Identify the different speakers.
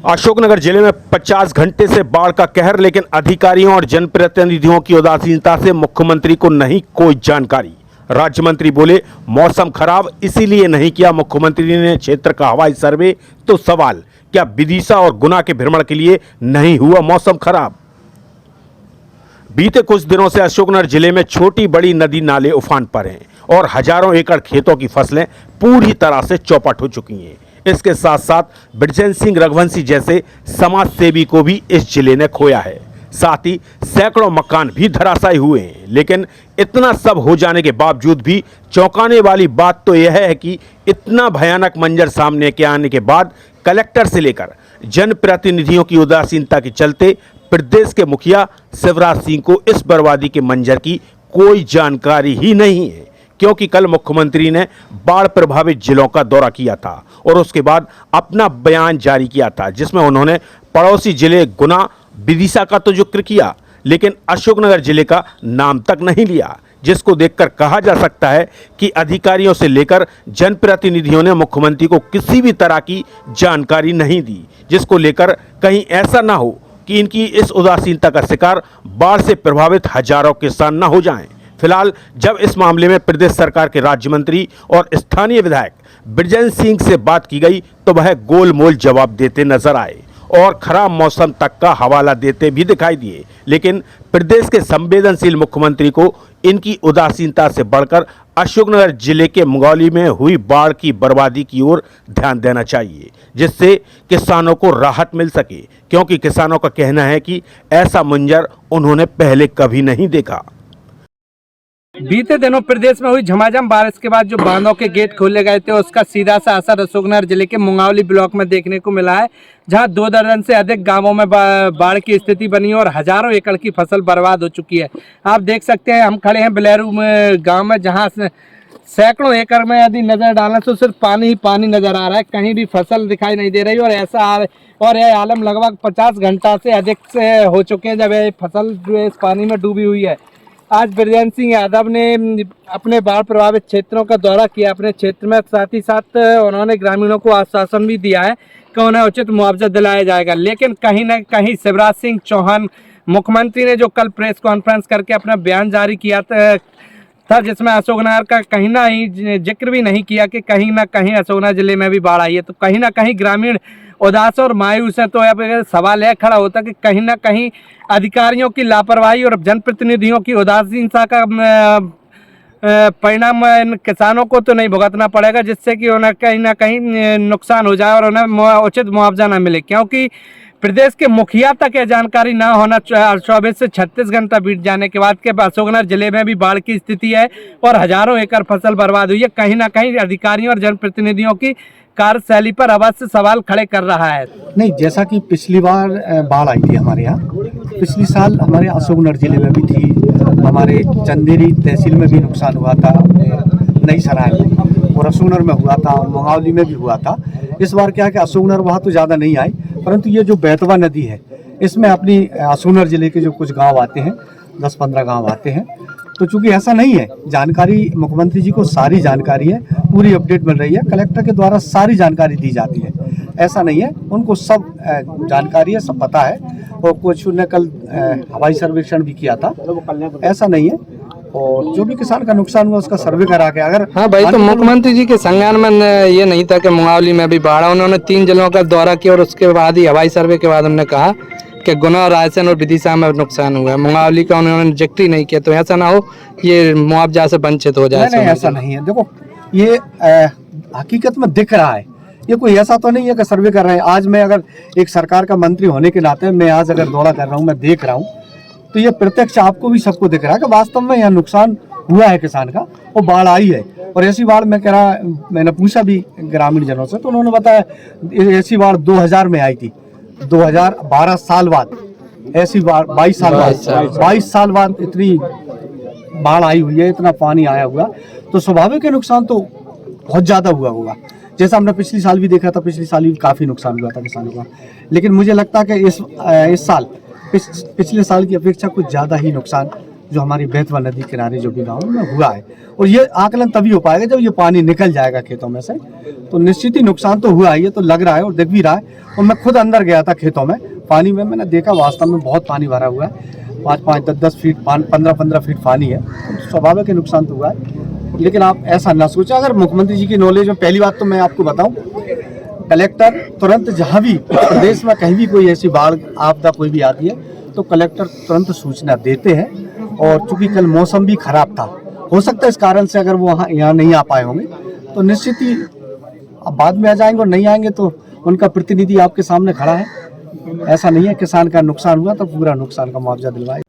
Speaker 1: अशोकनगर जिले में 50 घंटे से बाढ़ का कहर, लेकिन अधिकारियों और जनप्रतिनिधियों की उदासीनता से मुख्यमंत्री को नहीं कोई जानकारी। राज्य मंत्री बोले मौसम खराब इसीलिए नहीं किया मुख्यमंत्री ने क्षेत्र का हवाई सर्वे। तो सवाल, क्या विदिशा और गुना के भ्रमण के लिए नहीं हुआ मौसम खराब? बीते कुछ दिनों से अशोकनगर जिले में छोटी बड़ी नदी नाले उफान पर हैं और हजारों एकड़ खेतों की फसलें पूरी तरह से चौपट हो चुकी हैं। इसके साथ साथ ब्रजेंद्र सिंह रघुवंशी जैसे समाज सेवी को भी इस जिले ने खोया है। साथ ही सैकड़ों मकान भी धराशायी हुए हैं। लेकिन इतना सब हो जाने के बावजूद भी चौंकाने वाली बात तो यह है कि इतना भयानक मंजर सामने के आने के बाद कलेक्टर से लेकर जनप्रतिनिधियों की उदासीनता के चलते प्रदेश के मुखिया शिवराज सिंह को इस बर्बादी के मंजर की कोई जानकारी ही नहीं है। क्योंकि कल मुख्यमंत्री ने बाढ़ प्रभावित जिलों का दौरा किया था और उसके बाद अपना बयान जारी किया था, जिसमें उन्होंने पड़ोसी जिले गुना विदिशा का तो जिक्र किया, लेकिन अशोकनगर जिले का नाम तक नहीं लिया, जिसको देखकर कहा जा सकता है कि अधिकारियों से लेकर जनप्रतिनिधियों ने मुख्यमंत्री को किसी भी तरह की जानकारी नहीं दी, जिसको लेकर कहीं ऐसा ना हो कि इनकी इस उदासीनता का शिकार बाढ़ से प्रभावित हजारों किसान न हो जाएं। फिलहाल जब इस मामले में प्रदेश सरकार के राज्य मंत्री और स्थानीय विधायक ब्रजेंद्र सिंह से बात की गई तो वह गोलमोल जवाब देते नजर आए और खराब मौसम तक का हवाला देते भी दिखाई दिए। लेकिन प्रदेश के संवेदनशील मुख्यमंत्री को इनकी उदासीनता से बढ़कर अशोकनगर जिले के मुंगौली में हुई बाढ़ की बर्बादी की ओर ध्यान देना चाहिए, जिससे किसानों को राहत मिल सके, क्योंकि किसानों का कहना है कि ऐसा मंजर उन्होंने पहले कभी नहीं देखा।
Speaker 2: बीते दिनों प्रदेश में हुई झमाझम बारिश के बाद जो बांधों के गेट खोले गए थे, उसका सीधा सा असर अशोकनगर जिले के मुंगौली ब्लॉक में देखने को मिला है, जहां 2 दर्जन से अधिक गांवों में बाढ़ की स्थिति बनी है और हजारों एकड़ की फसल बर्बाद हो चुकी है। आप देख सकते हैं, हम खड़े हैं बिलेरू में गाँव में, जहाँ सैकड़ों एकड़ में यदि नजर डालें तो सिर्फ पानी ही पानी नजर आ रहा है, कहीं भी फसल दिखाई नहीं दे रही। और यह आलम लगभग 50 घंटा से अधिक से हो चुके हैं जब यह फसल जो है इस पानी में डूबी हुई है। आज ब्रजेंद्र सिंह यादव ने अपने बाढ़ प्रभावित क्षेत्रों का दौरा किया अपने क्षेत्र में, साथ ही साथ उन्होंने ग्रामीणों को आश्वासन भी दिया है कि उन्हें उचित मुआवजा दिलाया जाएगा। लेकिन कहीं न कहीं शिवराज सिंह चौहान मुख्यमंत्री ने जो कल प्रेस कॉन्फ्रेंस करके अपना बयान जारी किया था, जिसमें अशोकनगर का कहीं ना ही जिक्र भी नहीं किया कि कहीं ना कहीं अशोकनगर जिले में भी बाढ़ आई है, तो कहीं ना कहीं ग्रामीण उदास और मायूस है। तो अब सवाल यह खड़ा होता है कि कहीं ना कहीं अधिकारियों की लापरवाही और जनप्रतिनिधियों की उदासीनता का परिणाम इन किसानों को तो नहीं भुगतना पड़ेगा, जिससे कि उन्हें कहीं ना कहीं नुकसान हो जाए और उन्हें उचित मुआवजा न मिले। क्योंकि प्रदेश के मुखिया तक यह जानकारी ना होना 24 से 36 घंटा बीत जाने के बाद के अशोकनगर जिले में भी बाढ़ की स्थिति है और हजारों एकड़ फसल बर्बाद हुई है, कहीं ना कहीं अधिकारियों और जनप्रतिनिधियों की कार्यशैली पर अवश्य सवाल खड़े कर रहा है।
Speaker 3: नहीं, जैसा कि पिछली बार बाढ़ आई थी हमारे यहाँ, पिछली साल हमारे अशोकनगर जिले में भी थी, हमारे चंदेरी तहसील में भी नुकसान हुआ था, नई सराय में, और अशोकनगर में हुआ था, मुंगौली में भी हुआ था। इस बार क्या है कि अशोकनगर वहाँ तो ज़्यादा नहीं आई, परंतु ये जो बेतवा नदी है इसमें अपनी अशोकनगर जिले के जो कुछ गाँव आते हैं, 10-15 गाँव आते हैं। तो चूंकि ऐसा नहीं है, जानकारी मुख्यमंत्री जी को सारी जानकारी है, पूरी अपडेट मिल रही है, कलेक्टर के द्वारा सारी जानकारी दी जाती है। ऐसा नहीं है, उनको सब जानकारी है, सब पता है। और कुछ ने कल हवाई सर्वेक्षण भी किया था, ऐसा नहीं है। और जो भी किसान का नुकसान हुआ उसका सर्वे करा के अगर
Speaker 2: हाँ भाई, तो मुख्यमंत्री जी के संज्ञान में ये नहीं था कि मुंगौली में भी बाढ़, उन्होंने 3 जिलों का दौरा किया और उसके बाद ही हवाई सर्वे के बाद उन्होंने कहा कि गुना, रायसेन और विदिशा में नुकसान हुआ है। मुंगौली का उन्होंने जिक्र ही नहीं किया, तो ऐसा ना हो ये मुआवजा से वंचित हो जाए।
Speaker 3: नहीं, ऐसा नहीं है। देखो, ये हकीकत में दिख रहा है, ये कोई ऐसा तो नहीं है कि सर्वे कर रहे हैं। आज मैं अगर एक सरकार का मंत्री होने के नाते मैं आज अगर दौरा कर रहा हूँ, मैं देख रहा हूँ, तो ये प्रत्यक्ष आपको भी सबको दिख रहा है कि वास्तव में यह नुकसान हुआ है किसान का, वो बाढ़ आई है। और ऐसी बाढ़ मैं कह रहा, मैंने पूछा भी ग्रामीण जनों से, तो उन्होंने बताया ऐसी बाढ़ 2000 में आई थी, 2012 साल बाद ऐसी बाढ़, 22 साल बाद इतनी बाढ़ आई हुई है, इतना पानी आया हुआ, तो स्वाभाविक है नुकसान तो बहुत ज़्यादा हुआ होगा। जैसा हमने पिछली साल भी देखा था, पिछली साल भी काफ़ी नुकसान हुआ था किसानों का। लेकिन मुझे लगता है कि इस साल पिछले साल की अपेक्षा कुछ ज़्यादा ही नुकसान जो हमारी बेतवा नदी किनारे जो भी गाँव में हुआ है। और ये आकलन तभी हो पाएगा जब ये पानी निकल जाएगा खेतों में से। तो निश्चित ही नुकसान तो हुआ है, ये तो लग रहा है और दिख भी रहा है। और मैं खुद अंदर गया था खेतों में पानी में, मैंने देखा वास्तव में बहुत पानी भरा हुआ है, 5-5, 10-10 फीट, 15-15 फीट पानी है। तो स्वाभाविक नुकसान तो हुआ है, लेकिन आप ऐसा ना सोचें। अगर मुख्यमंत्री जी की नॉलेज में, पहली बात तो मैं आपको बताऊं, कलेक्टर तुरंत जहां भी प्रदेश में कहीं भी कोई ऐसी बाढ़ आपदा कोई भी आती है तो कलेक्टर तुरंत सूचना देते हैं। और चूंकि कल मौसम भी खराब था, हो सकता है इस कारण से अगर वो यहाँ नहीं आ पाए होंगे तो निश्चित ही अब बाद में आ जाएंगे, और नहीं आएंगे तो उनका प्रतिनिधि आपके सामने खड़ा है। ऐसा नहीं है किसान का नुकसान हुआ तो पूरा नुकसान का मुआवजा दिलवाए।